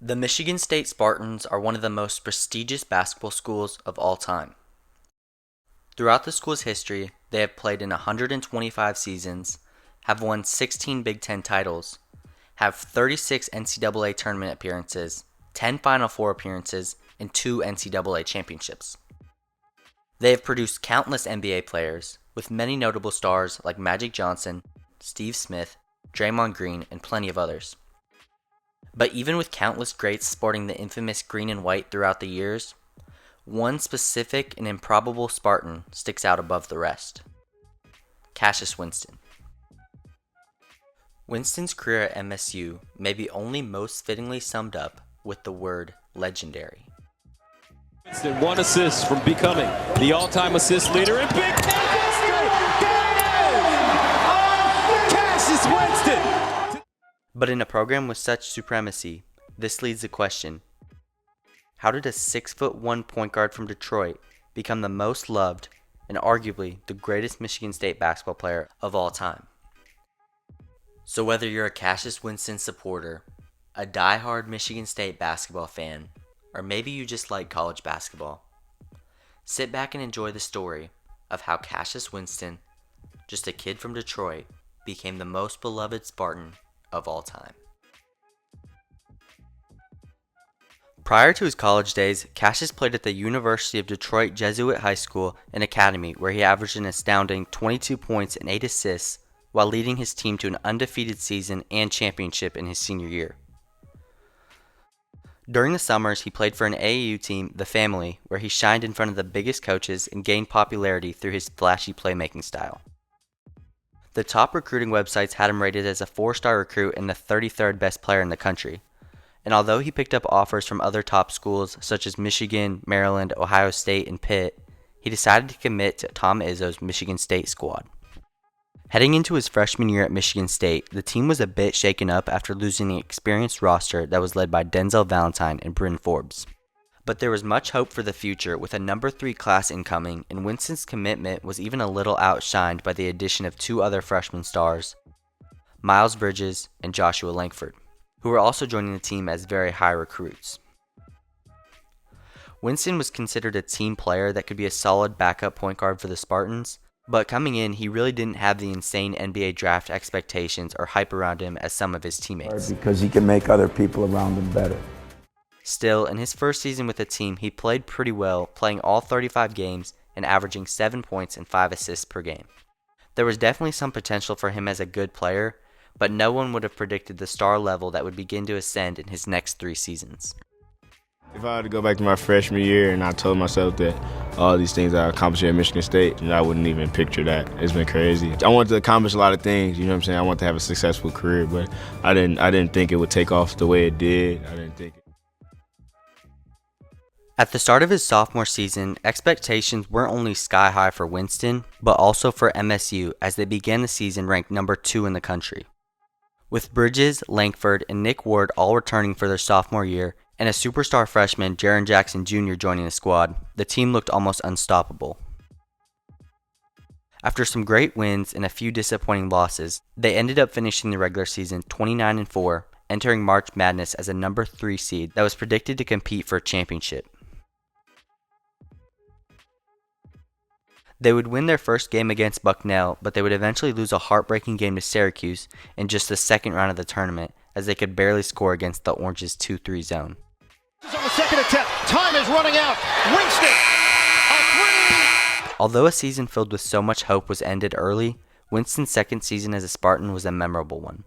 The Michigan State Spartans are one of the most prestigious basketball schools of all time. Throughout the school's history, they have played in 125 seasons, have won 16 Big Ten titles, have 36 NCAA tournament appearances, 10 Final Four appearances, and 2 NCAA championships. They have produced countless NBA players, with many notable stars like Magic Johnson, Steve Smith, Draymond Green, and plenty of others. But even with countless greats sporting the infamous green and white throughout the years, one specific and improbable Spartan sticks out above the rest: Cassius Winston. Winston's career at MSU may be only most fittingly summed up with the word legendary. Winston, 1 assist from becoming the all-time assist leader in Big Ten history. Cassius Winston! But in a program with such supremacy, this leads the question: how did a 6'1" point guard from Detroit become the most loved and arguably the greatest Michigan State basketball player of all time? So whether you're a Cassius Winston supporter, a die-hard Michigan State basketball fan, or maybe you just like college basketball, sit back and enjoy the story of how Cassius Winston, just a kid from Detroit, became the most beloved Spartan of all time. Prior to his college days, Cassius played at the University of Detroit Jesuit High School and Academy, where he averaged an astounding 22 points and 8 assists while leading his team to an undefeated season and championship in his senior year. During the summers, he played for an AAU team, the Family, where he shined in front of the biggest coaches and gained popularity through his flashy playmaking style. The top recruiting websites had him rated as a 4-star recruit and the 33rd best player in the country. And although he picked up offers from other top schools such as Michigan, Maryland, Ohio State, and Pitt, he decided to commit to Tom Izzo's Michigan State squad. Heading into his freshman year at Michigan State, the team was a bit shaken up after losing the experienced roster that was led by Denzel Valentine and Bryn Forbes. But there was much hope for the future with a number 3 class incoming, and Winston's commitment was even a little outshined by the addition of 2 other freshman stars, Miles Bridges and Joshua Langford, who were also joining the team as very high recruits. Winston was considered a team player that could be a solid backup point guard for the Spartans, but coming in, he really didn't have the insane NBA draft expectations or hype around him as some of his teammates. Because he can make other people around him better. Still, in his first season with the team, he played pretty well, playing all 35 games and averaging 7 points and 5 assists per game. There was definitely some potential for him as a good player, but no one would have predicted the star level that would begin to ascend in his next 3 seasons. If I had to go back to my freshman year and I told myself that all these things I accomplished at Michigan State, I wouldn't even picture that. It's been crazy. I wanted to accomplish a lot of things, you know what I'm saying? I wanted to have a successful career, but I didn't think it would take off the way it did. I didn't think it. At the start of his sophomore season, expectations weren't only sky high for Winston, but also for MSU as they began the season ranked number 2 in the country. With Bridges, Langford, and Nick Ward all returning for their sophomore year, and a superstar freshman, Jaren Jackson Jr. joining the squad, the team looked almost unstoppable. After some great wins and a few disappointing losses, they ended up finishing the regular season 29-4, entering March Madness as a number 3 seed that was predicted to compete for a championship. They would win their first game against Bucknell, but they would eventually lose a heartbreaking game to Syracuse in just the second round of the tournament, as they could barely score against the Orange's 2-3 zone. On the second attempt, time is running out. Winston, a 3. Although a season filled with so much hope was ended early, Winston's second season as a Spartan was a memorable one.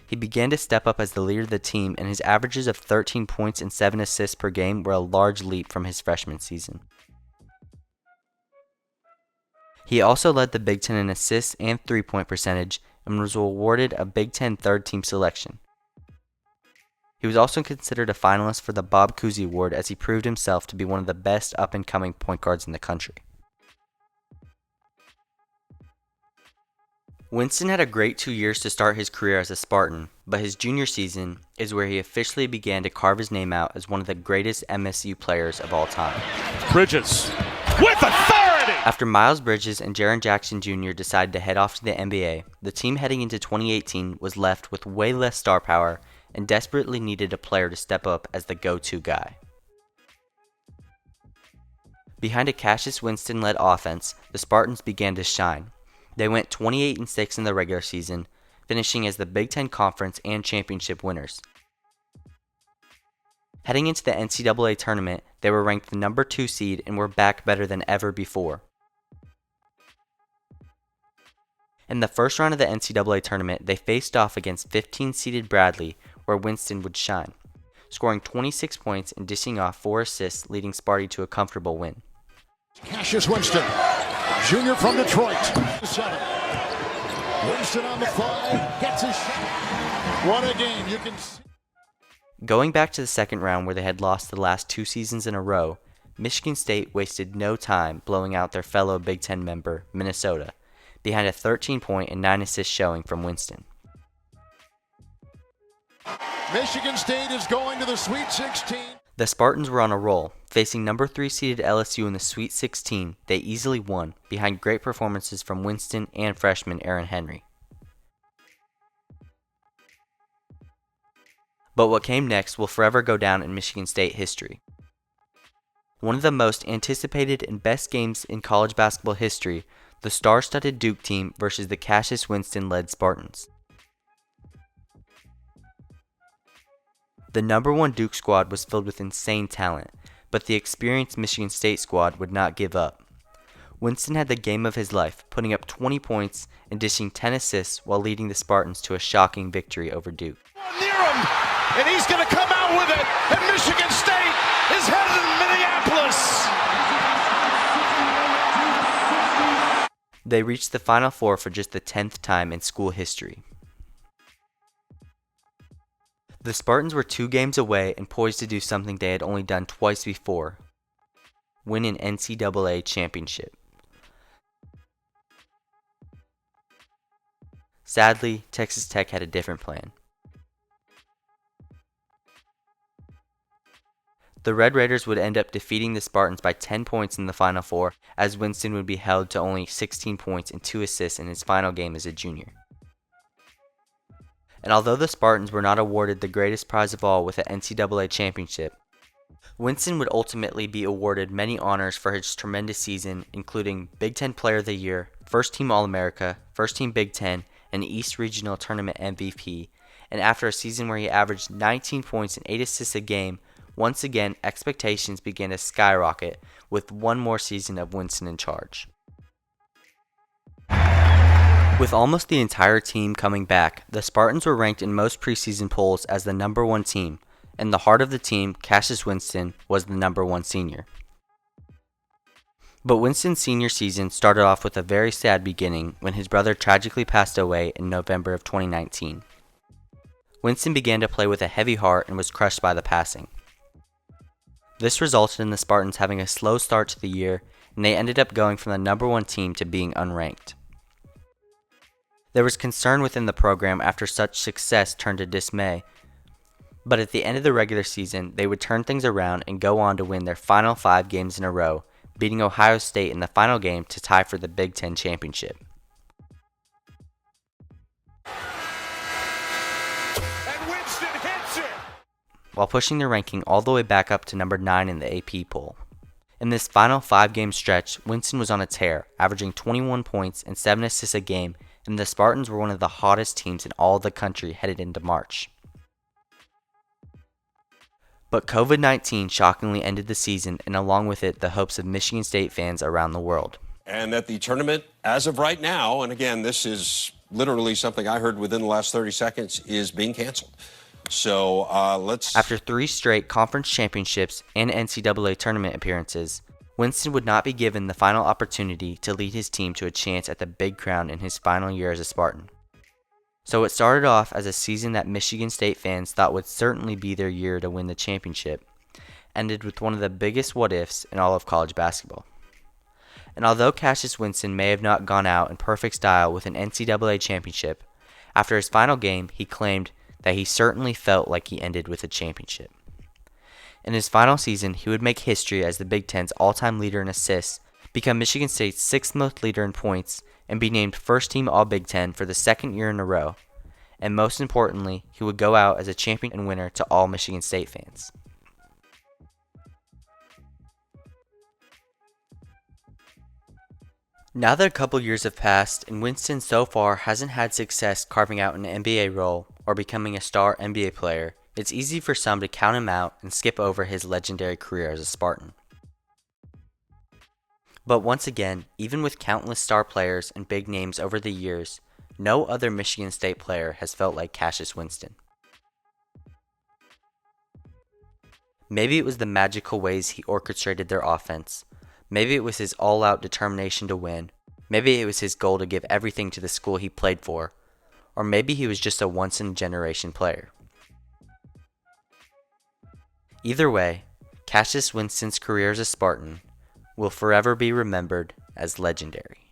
He began to step up as the leader of the team, and his averages of 13 points and 7 assists per game were a large leap from his freshman season. He also led the Big Ten in assists and 3-point percentage and was awarded a Big Ten third team selection. He was also considered a finalist for the Bob Cousy Award as he proved himself to be one of the best up-and-coming point guards in the country. Winston had a great 2 years to start his career as a Spartan, but his junior season is where he officially began to carve his name out as one of the greatest MSU players of all time. Bridges with authority! After Miles Bridges and Jaren Jackson Jr. decided to head off to the NBA, the team heading into 2018 was left with way less star power and desperately needed a player to step up as the go-to guy. Behind a Cassius Winston-led offense, the Spartans began to shine. They went 28-6 in the regular season, finishing as the Big Ten Conference and championship winners. Heading into the NCAA tournament, they were ranked the number 2 seed and were back better than ever before. In the first round of the NCAA tournament, they faced off against 15-seeded Bradley, where Winston would shine, scoring 26 points and dishing off 4 assists, leading Sparty to a comfortable win. Cassius Winston, junior from Detroit. 7. Winston on the 5, gets his shot. What a game, you can see. Going back to the second round where they had lost the last 2 seasons in a row, Michigan State wasted no time blowing out their fellow Big Ten member, Minnesota, behind a 13-point and 9-assist showing from Winston. Michigan State is going to the Sweet 16. The Spartans were on a roll. Facing number 3 seeded LSU in the Sweet 16, they easily won, behind great performances from Winston and freshman Aaron Henry. But what came next will forever go down in Michigan State history. One of the most anticipated and best games in college basketball history, the star-studded Duke team versus the Cassius Winston-led Spartans. The number 1 Duke squad was filled with insane talent, but the experienced Michigan State squad would not give up. Winston had the game of his life, putting up 20 points and dishing 10 assists while leading the Spartans to a shocking victory over Duke. Near him, and he's going to come out with it, and Michigan State is headed to Minneapolis. They reached the Final Four for just the 10th time in school history. The Spartans were 2 games away and poised to do something they had only done twice before: win an NCAA championship. Sadly, Texas Tech had a different plan. The Red Raiders would end up defeating the Spartans by 10 points in the Final Four, as Winston would be held to only 16 points and 2 assists in his final game as a junior. And although the Spartans were not awarded the greatest prize of all with an NCAA championship, Winston would ultimately be awarded many honors for his tremendous season, including Big Ten Player of the Year, First Team All-America, First Team Big Ten, and East Regional Tournament MVP. And after a season where he averaged 19 points and 8 assists a game, once again expectations began to skyrocket with one more season of Winston in charge. With almost the entire team coming back, the Spartans were ranked in most preseason polls as the number 1 team. In the heart of the team, Cassius Winston was the number 1 senior. But Winston's senior season started off with a very sad beginning when his brother tragically passed away in November of 2019. Winston began to play with a heavy heart and was crushed by the passing. This resulted in the Spartans having a slow start to the year, and they ended up going from the number 1 team to being unranked. There was concern within the program after such success turned to dismay, but at the end of the regular season, they would turn things around and go on to win their final 5 games in a row, beating Ohio State in the final game to tie for the Big Ten championship. And Winston hits it. While pushing their ranking all the way back up to number 9 in the AP poll. In this final 5-game stretch, Winston was on a tear, averaging 21 points and 7 assists a game, and the Spartans were one of the hottest teams in all the country headed into March. But COVID-19 shockingly ended the season, and along with it, the hopes of Michigan State fans around the world. And that the tournament, as of right now, and again, this is literally something I heard within the last 30 seconds, is being canceled. So After 3 straight conference championships and NCAA tournament appearances, Winston would not be given the final opportunity to lead his team to a chance at the big crown in his final year as a Spartan. So it started off as a season that Michigan State fans thought would certainly be their year to win the championship, ended with one of the biggest what-ifs in all of college basketball. And although Cassius Winston may have not gone out in perfect style with an NCAA championship, after his final game he claimed that he certainly felt like he ended with a championship. In his final season, he would make history as the Big Ten's all-time leader in assists, become Michigan State's 6th most leader in points, and be named First Team All-Big Ten for the 2nd year in a row. and most importantly, he would go out as a champion and winner to all Michigan State fans. Now that a couple years have passed and Winston so far hasn't had success carving out an NBA role or becoming a star NBA player, it's easy for some to count him out and skip over his legendary career as a Spartan. But once again, even with countless star players and big names over the years, no other Michigan State player has felt like Cassius Winston. Maybe it was the magical ways he orchestrated their offense. Maybe it was his all-out determination to win. Maybe it was his goal to give everything to the school he played for. Or maybe he was just a once-in-a-generation player. Either way, Cassius Winston's career as a Spartan will forever be remembered as legendary.